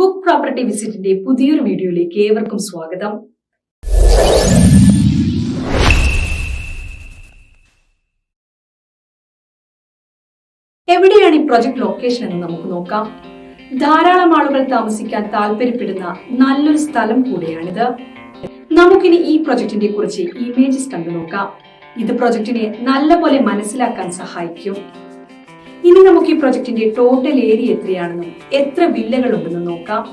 Book property വിസിറ്റിന്റെ പുതിയൊരു വീഡിയോയിലേക്ക് ഏവർക്കും സ്വാഗതം. എവിടെയാണ് ഈ പ്രൊജക്ട് ലൊക്കേഷൻ എന്ന് നമുക്ക് നോക്കാം. ധാരാളം ആളുകൾ താമസിക്കാൻ താല്പര്യപ്പെടുന്ന നല്ലൊരു സ്ഥലം കൂടിയാണിത്. നമുക്കിനി ഈ പ്രൊജക്ടിനെ കുറിച്ച് ഇമേജസ് കണ്ടു നോക്കാം. ഇത് പ്രൊജക്ടിനെ നല്ലപോലെ മനസ്സിലാക്കാൻ സഹായിക്കും. ഇനി നമുക്ക് ഈ പ്രൊജക്ടിന്റെ ടോട്ടൽ ഏരിയ എത്രയാണെന്നും എത്ര വില്ലകളുണ്ടെന്നും നോക്കാം.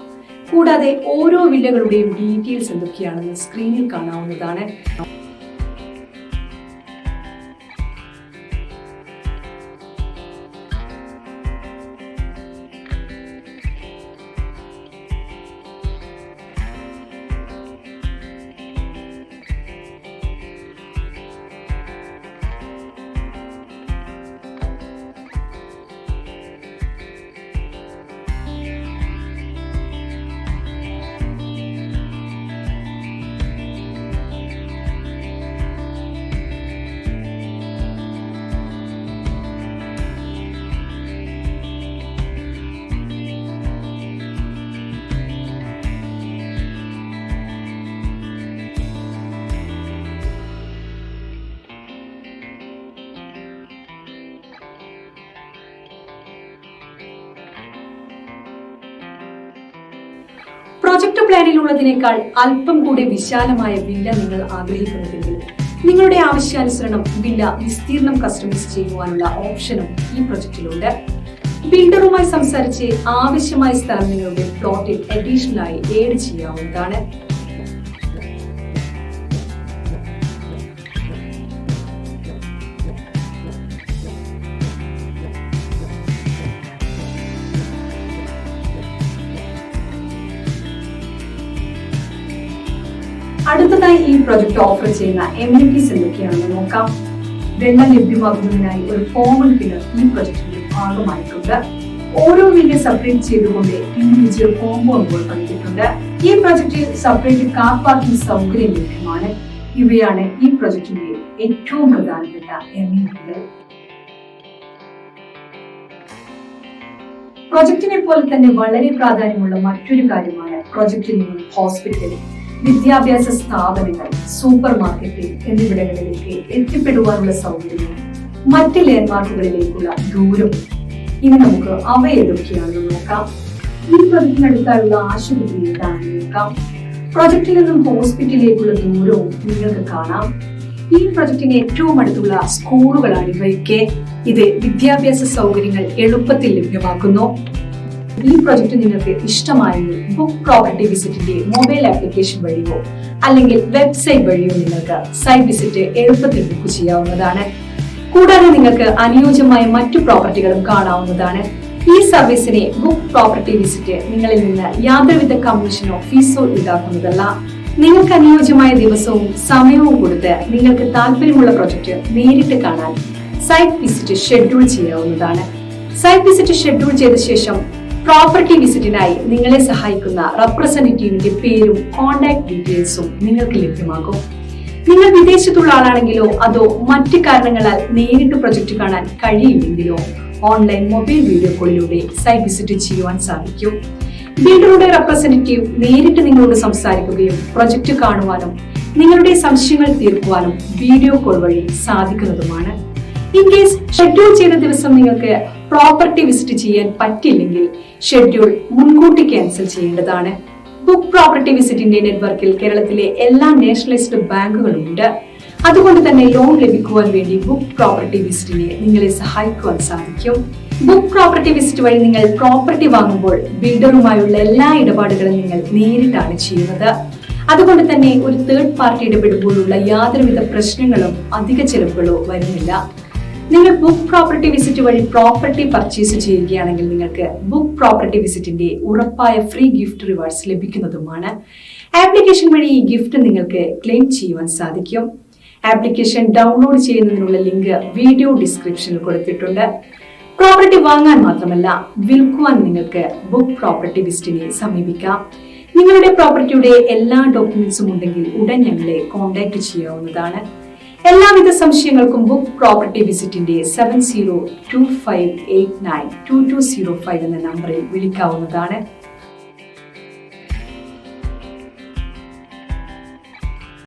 കൂടാതെ ഓരോ വില്ലകളുടെയും ഡീറ്റെയിൽസ് എന്തൊക്കെയാണെന്ന് സ്ക്രീനിൽ കാണാവുന്നതാണ്. പ്രൊജക്ട് പ്ലാനിലുള്ളതിനേക്കാൾ അല്പം കൂടി വിശാലമായ വില്ല നിങ്ങൾ ആഗ്രഹിക്കുന്നുണ്ടെങ്കിൽ നിങ്ങളുടെ ആവശ്യാനുസരണം വില്ല വിസ്തീർണം കസ്റ്റമൈസ് ചെയ്യുവാനുള്ള ഓപ്ഷനും ഈ പ്രൊജക്റ്റിലുണ്ട്. ബിൽഡറുമായി സംസാരിച്ച് ആവശ്യമായ സ്ഥലം നിങ്ങളുടെ പ്ലോട്ടിൽ അഡീഷണൽ ആയി ഏഡ് ചെയ്യാവുന്നതാണ്. അടുത്തതായി ഈ പ്രൊജക്ട് ഓഫർ ചെയ്യുന്ന എമ്യൂണിറ്റീസ് എന്തൊക്കെയാണെന്ന് നോക്കാം. വെള്ളം ലഭ്യമാക്കുന്നതിനായി ഒരു കോമൺ കിണർ ഈ പ്രൊജക്ടിന്റെ ഭാഗമായിട്ടുണ്ട്. ഓരോ വില്ല സെപ്പറേറ്റ് ചെയ്തുകൊണ്ട് ഇൻഡിവിജ്വൽ കോമ്പൗണ്ടുകൾ പണിതിട്ടുണ്ട്. ഈ പ്രൊജക്ടിൽ സെപ്പറേറ്റ് കാർ പാർക്കിംഗ് സൗകര്യം ലഭ്യമാണ്. ഇവയാണ് ഈ പ്രൊജക്ടിന്റെ ഏറ്റവും പ്രധാനപ്പെട്ട എമ്യൂണിറ്റികൾ. പ്രൊജക്ടിനെ പോലെ തന്നെ വളരെ പ്രാധാന്യമുള്ള മറ്റൊരു കാര്യമാണ് പ്രൊജക്ടിൽ നിന്നും ഹോസ്പിറ്റൽ, വിദ്യാഭ്യാസ സ്ഥാപനങ്ങൾ, സൂപ്പർ മാർക്കറ്റ് എന്നിവിടങ്ങളിലേക്ക് എത്തിപ്പെടുവാനുള്ള സൗകര്യവും മറ്റ് ലാൻഡ്മാർക്കുകളിലേക്കുള്ള ദൂരവും. ഇനി നമുക്ക് അവ ഏതൊക്കെയാണെന്ന് നോക്കാം. ഈ പ്രൊജക്ടിനടുത്തായുള്ള ആശുപത്രി ഏതാണെന്ന് നോക്കാം. പ്രൊജക്ടിൽ നിന്നും ഹോസ്പിറ്റലിലേക്കുള്ള ദൂരവും നിങ്ങൾക്ക് കാണാം. ഈ പ്രൊജക്ടിന് ഏറ്റവും അടുത്തുള്ള സ്കൂളുകളാണ് ഇവയൊക്കെ. ഇത് വിദ്യാഭ്യാസ സൗകര്യങ്ങൾ എളുപ്പത്തിൽ ലഭ്യമാക്കുന്നു. ഈ പ്രൊജക്ട് നിങ്ങൾക്ക് ഇഷ്ടമായെങ്കിൽ ബുക്ക് പ്രോപ്പർട്ടി വിസിറ്റിന്റെ മൊബൈൽ ആപ്ലിക്കേഷൻ വഴിയോ അല്ലെങ്കിൽ വെബ്സൈറ്റ് വഴിയോ നിങ്ങൾക്ക് സൈറ്റ് വിസിറ്റ് എളുപ്പത്തിൽ ബുക്ക് ചെയ്യാവുന്നതാണ്. കൂടാതെ നിങ്ങൾക്ക് അനുയോജ്യമായ മറ്റു പ്രോപ്പർട്ടികളും കാണാവുന്നതാണ്. ഈ സർവീസിനെ ബുക്ക് പ്രോപ്പർട്ടി വിസിറ്റ് നിങ്ങളിൽ നിന്ന് യാതൊരുവിധ കമ്മീഷനോ ഫീസോ ഈടാക്കുന്നതല്ല. നിങ്ങൾക്ക് അനുയോജ്യമായ ദിവസവും സമയവും കൊടുത്ത് നിങ്ങൾക്ക് താല്പര്യമുള്ള പ്രൊജക്ട് നേരിട്ട് കാണാൻ സൈറ്റ് വിസിറ്റ് ഷെഡ്യൂൾ ചെയ്യാവുന്നതാണ്. സൈറ്റ് വിസിറ്റ് ഷെഡ്യൂൾ ചെയ്ത ശേഷം പ്രോപ്പർട്ടി വിസിറ്റിനായി നിങ്ങളെ സഹായിക്കുന്ന റെപ്രസെന്റേറ്റീവിന്റെ പേരും കോൺടാക്ട് ഡീറ്റെയിൽസും നിങ്ങൾക്ക് ലഭ്യമാകും. നിങ്ങൾ വിദേശത്തുള്ള ആളാണെങ്കിലോ അതോ മറ്റ് കാരണങ്ങളാൽ നേരിട്ട് പ്രൊജക്ട് കാണാൻ കഴിയില്ലെങ്കിലോ ഓൺലൈൻ മൊബൈൽ വീഡിയോ കോളിലൂടെ സൈറ്റ് വിസിറ്റ് ചെയ്യുവാൻ സാധിക്കും. ബിൽഡറുടെ റെപ്രസെന്റേറ്റീവ് നേരിട്ട് നിങ്ങളോട് സംസാരിക്കുകയും പ്രൊജക്ട് കാണുവാനും നിങ്ങളുടെ സംശയങ്ങൾ തീർക്കുവാനും വീഡിയോ കോൾ വഴി സാധിക്കുന്നതുമാണ്. ഇൻ കേസ് ഷെഡ്യൂൾ ചെയ്ത ദിവസം നിങ്ങൾക്ക് പ്രോപ്പർട്ടി വിസിറ്റ് ചെയ്യാൻ പറ്റില്ലെങ്കിൽ ഷെഡ്യൂൾ മുൻകൂട്ടി ക്യാൻസൽ ചെയ്യേണ്ടതാണ്. ബുക്ക് പ്രോപ്പർട്ടി വിസിറ്റിന്റെ നെറ്റ്വർക്കിൽ കേരളത്തിലെ എല്ലാ നാഷണലൈസ്ഡ് ബാങ്കുകളും ഉണ്ട്. അതുകൊണ്ട് തന്നെ ലോൺ ലഭിക്കുവാൻ വേണ്ടി ബുക്ക് പ്രോപ്പർട്ടി വിസിറ്റിനെ നിങ്ങളെ സഹായിക്കുവാൻ സാധിക്കും. ബുക്ക് പ്രോപ്പർട്ടി വിസിറ്റ് വഴി നിങ്ങൾ പ്രോപ്പർട്ടി വാങ്ങുമ്പോൾ ബിൽഡറുമായുള്ള എല്ലാ ഇടപാടുകളും നിങ്ങൾ നേരിട്ടാണ് ചെയ്യുന്നത്. അതുകൊണ്ട് തന്നെ ഒരു തേർഡ് പാർട്ടി ഇടപെടുമ്പോഴുള്ള യാതൊരുവിധ പ്രശ്നങ്ങളും അധിക ചെലവുകളോ വരുന്നില്ല. നിങ്ങൾ ബുക്ക് പ്രോപ്പർട്ടി വിസിറ്റ് വഴി പ്രോപ്പർട്ടി പർച്ചേസ് ചെയ്യുകയാണെങ്കിൽ നിങ്ങൾക്ക് ബുക്ക് പ്രോപ്പർട്ടി വിസിറ്റിന്റെ ഉറപ്പായ ഫ്രീ ഗിഫ്റ്റ് റിവാർഡ്സ് ലഭിക്കുന്നതുമാണ്. ആപ്ലിക്കേഷൻ വഴി ഈ ഗിഫ്റ്റ് നിങ്ങൾക്ക് ക്ലെയിം ചെയ്യുവാൻ സാധിക്കും. ആപ്ലിക്കേഷൻ ഡൗൺലോഡ് ചെയ്യുന്നതിനുള്ള ലിങ്ക് വീഡിയോ ഡിസ്ക്രിപ്ഷനിൽ കൊടുത്തിട്ടുണ്ട്. പ്രോപ്പർട്ടി വാങ്ങാൻ മാത്രമല്ല വിൽക്കുവാൻ നിങ്ങൾക്ക് ബുക്ക് പ്രോപ്പർട്ടി വിസിറ്റിനെ സമീപിക്കാം. നിങ്ങളുടെ പ്രോപ്പർട്ടിയുടെ എല്ലാ ഡോക്യുമെന്റ്സും ഉണ്ടെങ്കിൽ ഉടൻ ഞങ്ങളെ കോൺടാക്ട് ചെയ്യാവുന്നതാണ്. എല്ലാവിധ സംശയങ്ങൾക്കും ബുക്ക് പ്രോപ്പർട്ടി വിസിറ്റിന്റെ 7025892205 എന്ന നമ്പറിൽ വിളിക്കാവുന്നതാണ്.